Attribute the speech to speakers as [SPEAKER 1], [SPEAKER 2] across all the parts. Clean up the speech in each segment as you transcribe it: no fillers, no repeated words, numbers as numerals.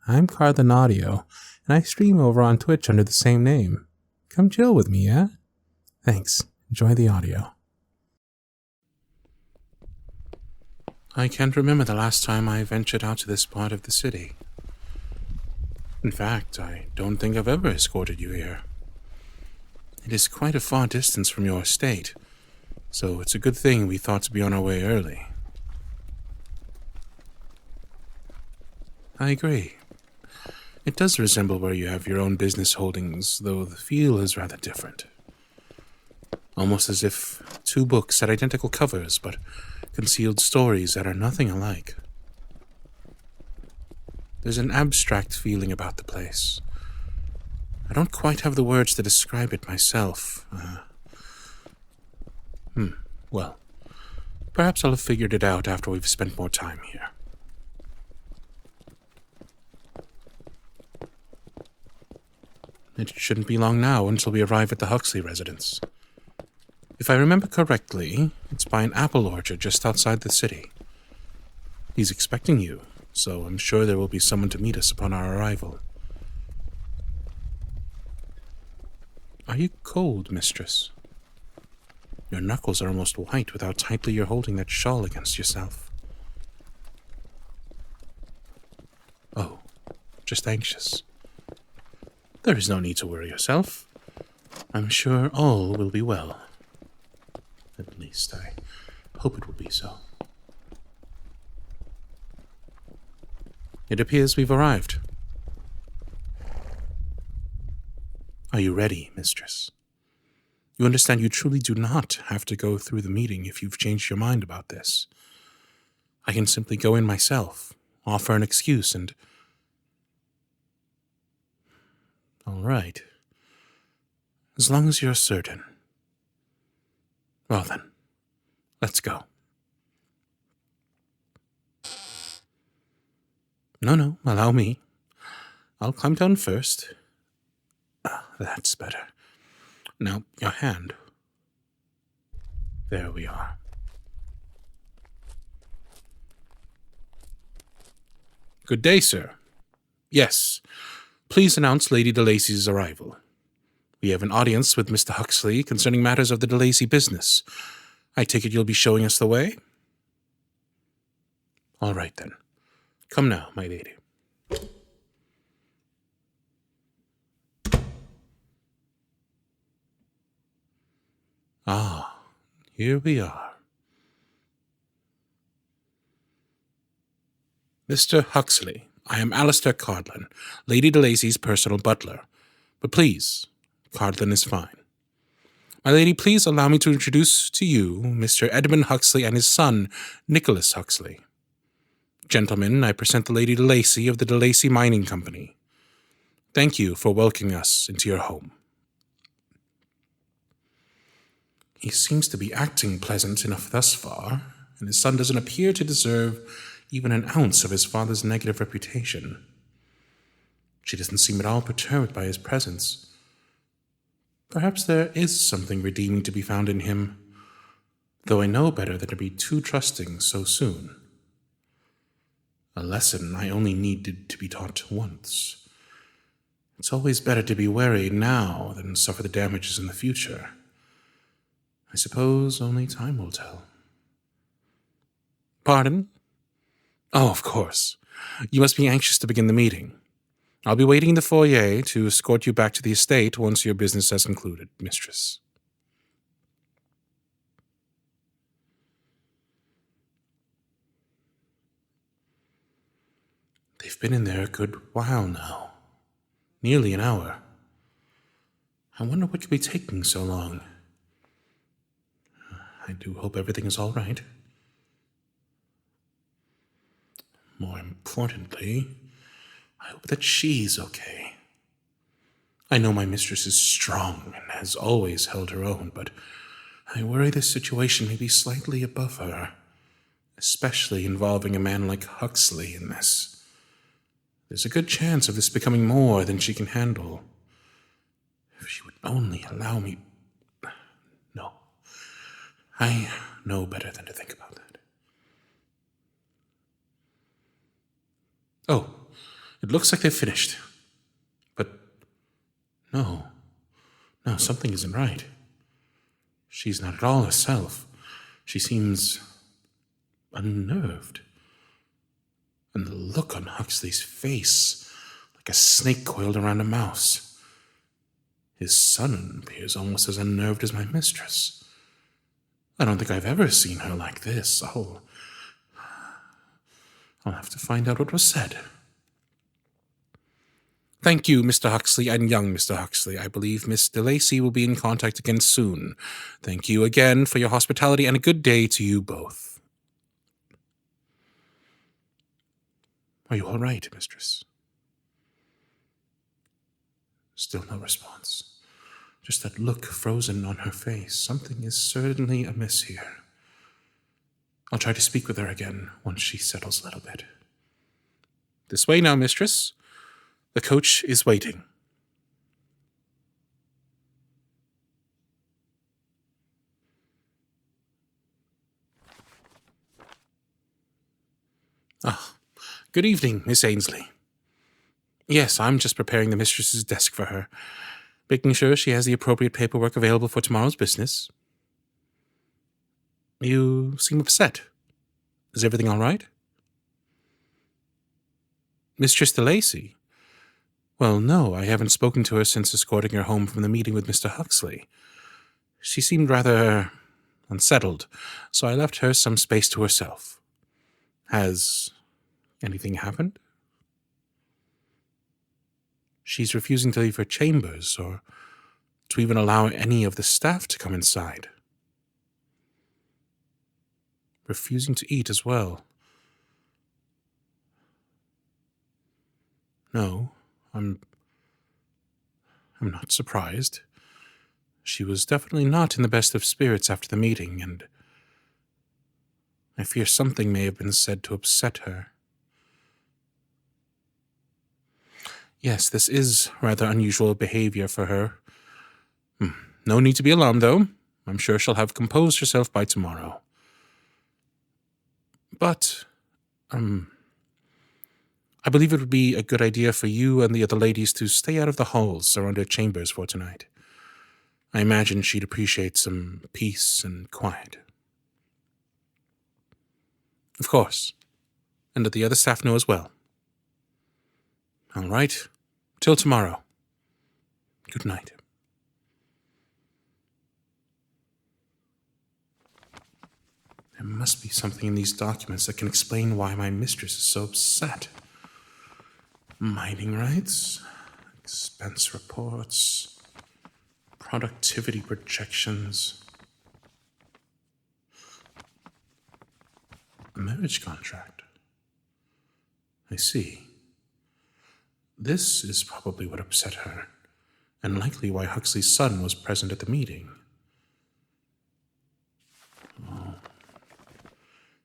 [SPEAKER 1] I'm CardlinAudio, and I stream over on Twitch under the same name. Come chill with me, yeah? Thanks. Enjoy the audio. I can't remember the last time I ventured out to this part of the city. In fact, I don't think I've ever escorted you here. It is quite a far distance from your estate, so it's a good thing we thought to be on our way early. I agree. It does resemble where you have your own business holdings, though the feel is rather different. Almost as if two books had identical covers, but concealed stories that are nothing alike. There's an abstract feeling about the place. I don't quite have the words to describe it myself. Well, perhaps I'll have figured it out after we've spent more time here. It shouldn't be long now until we arrive at the Huxley residence. If I remember correctly, it's by an apple orchard just outside the city. He's expecting you, so I'm sure there will be someone to meet us upon our arrival. Are you cold, mistress? Your knuckles are almost white with how tightly you're holding that shawl against yourself. Oh, just anxious. There is no need to worry yourself. I'm sure all will be well. At least I hope it will be so. It appears we've arrived. Are you ready, mistress? You understand you truly do not have to go through the meeting if you've changed your mind about this. I can simply go in myself, offer an excuse, and... All right. As long as you're certain. Well then, let's go. No, allow me. I'll climb down first. That's better. Now, your hand. There we are. Good day, sir. Yes, please announce Lady de Lacy's arrival. We have an audience with Mr. Huxley concerning matters of the de Lacy business. I take it you'll be showing us the way? All right, then. Come now, my lady. Ah, here we are. Mr. Huxley, I am Alistair Cardlin, Lady de Lacy's personal butler. But please, Cardlin is fine. My lady, please allow me to introduce to you Mr. Edmund Huxley and his son, Nicholas Huxley. Gentlemen, I present the Lady de Lacy of the de Lacy Mining Company. Thank you for welcoming us into your home. He seems to be acting pleasant enough thus far, and his son doesn't appear to deserve even an ounce of his father's negative reputation. She doesn't seem at all perturbed by his presence. Perhaps there is something redeeming to be found in him, though I know better than to be too trusting so soon. A lesson I only needed to be taught once. It's always better to be wary now than suffer the damages in the future. I suppose only time will tell. Pardon? Oh, of course. You must be anxious to begin the meeting. I'll be waiting in the foyer to escort you back to the estate once your business has concluded, mistress. They've been in there a good while now. Nearly an hour. I wonder what could be taking so long. I do hope everything is all right. More importantly, I hope that she's okay. I know my mistress is strong and has always held her own, but I worry this situation may be slightly above her, especially involving a man like Huxley in this. There's a good chance of this becoming more than she can handle. If she would only allow me... No. I know better than to think about that. Oh, It looks like they've finished. But no, something isn't right. She's not at all herself. She seems unnerved. And the look on Huxley's face, like a snake coiled around a mouse. His son appears almost as unnerved as my mistress. I don't think I've ever seen her like this. I'll have to find out what was said. Thank you, Mr. Huxley and young Mr. Huxley. I believe Miss DeLacy will be in contact again soon. Thank you again for your hospitality, and a good day to you both. Are you all right, mistress? Still no response. Just that look frozen on her face. Something is certainly amiss here. I'll try to speak with her again once she settles a little bit. This way now, mistress. The coach is waiting. Good evening, Miss Ainsley. Yes, I'm just preparing the mistress's desk for her, making sure she has the appropriate paperwork available for tomorrow's business. You seem upset. Is everything all right? Mistress DeLacy? Well, no, I haven't spoken to her since escorting her home from the meeting with Mr. Huxley. She seemed rather unsettled, so I left her some space to herself. Has anything happened? She's refusing to leave her chambers, or to even allow any of the staff to come inside. Refusing to eat as well. No, I'm not surprised. She was definitely not in the best of spirits after the meeting, and I fear something may have been said to upset her. Yes, this is rather unusual behavior for her. No need to be alarmed, though. I'm sure she'll have composed herself by tomorrow. But, I believe it would be a good idea for you and the other ladies to stay out of the halls around her chambers for tonight. I imagine she'd appreciate some peace and quiet. Of course. And that the other staff know as well. All right. Till tomorrow. Good night. There must be something in these documents that can explain why my mistress is so upset. Mining rights, expense reports, productivity projections, a marriage contract. I see. This is probably what upset her, and likely why Huxley's son was present at the meeting.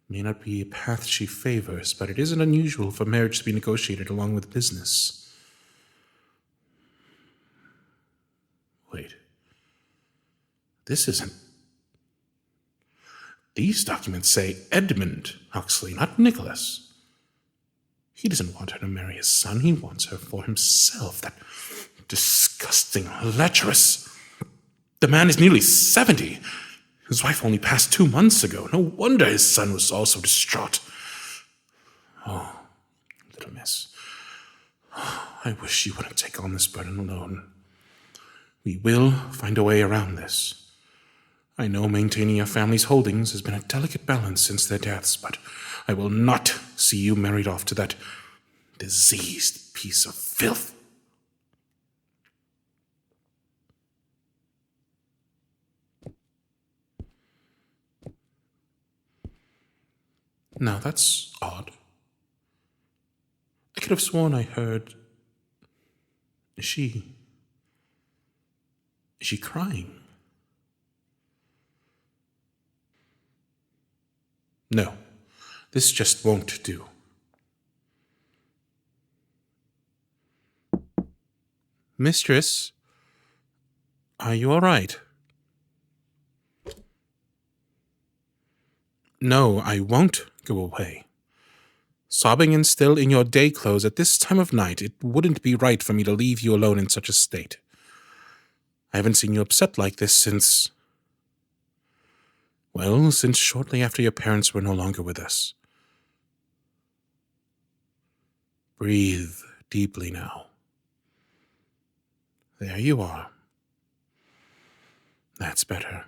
[SPEAKER 1] May not be a path she favors, but it isn't unusual for marriage to be negotiated along with business. Wait. This isn't... These documents say Edmund Huxley, not Nicholas. He doesn't want her to marry his son. He wants her for himself. That disgusting lecherous. The man is nearly 70. His wife only passed 2 months ago. No wonder his son was also distraught. Oh, little miss. I wish you wouldn't take on this burden alone. We will find a way around this. I know maintaining your family's holdings has been a delicate balance since their deaths, but I will not see you married off to that diseased piece of filth. Now that's odd. I could have sworn I heard... Is she crying? No, this just won't do. Mistress, are you all right? No, I won't go away. Sobbing and still in your day clothes at this time of night, it wouldn't be right for me to leave you alone in such a state. I haven't seen you upset like this since shortly after your parents were no longer with us. Breathe deeply now. There you are. That's better.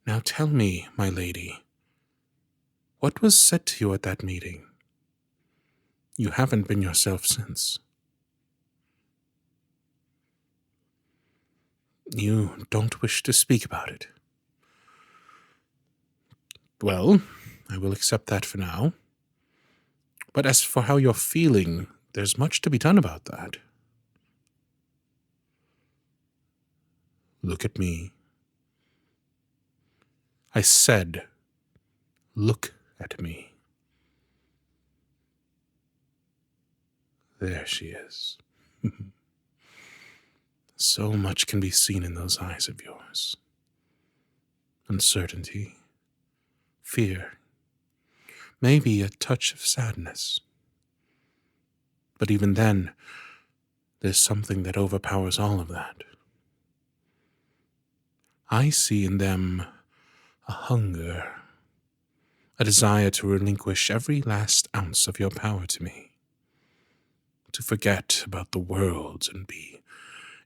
[SPEAKER 1] Now tell me, my lady, what was said to you at that meeting? You haven't been yourself since. You don't wish to speak about it. Well, I will accept that for now. But as for how you're feeling, there's much to be done about that. Look at me. I said, look at me. There she is. So much can be seen in those eyes of yours. Uncertainty, fear, maybe a touch of sadness. But even then, there's something that overpowers all of that. I see in them a hunger, a desire to relinquish every last ounce of your power to me, to forget about the world and be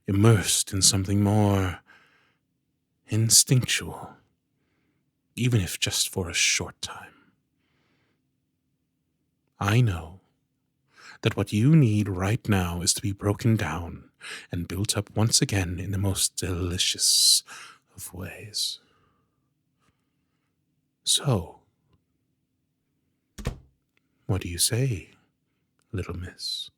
[SPEAKER 1] immersed in something more instinctual, even if just for a short time. I know that what you need right now is to be broken down and built up once again in the most delicious of ways. So, what do you say, little miss?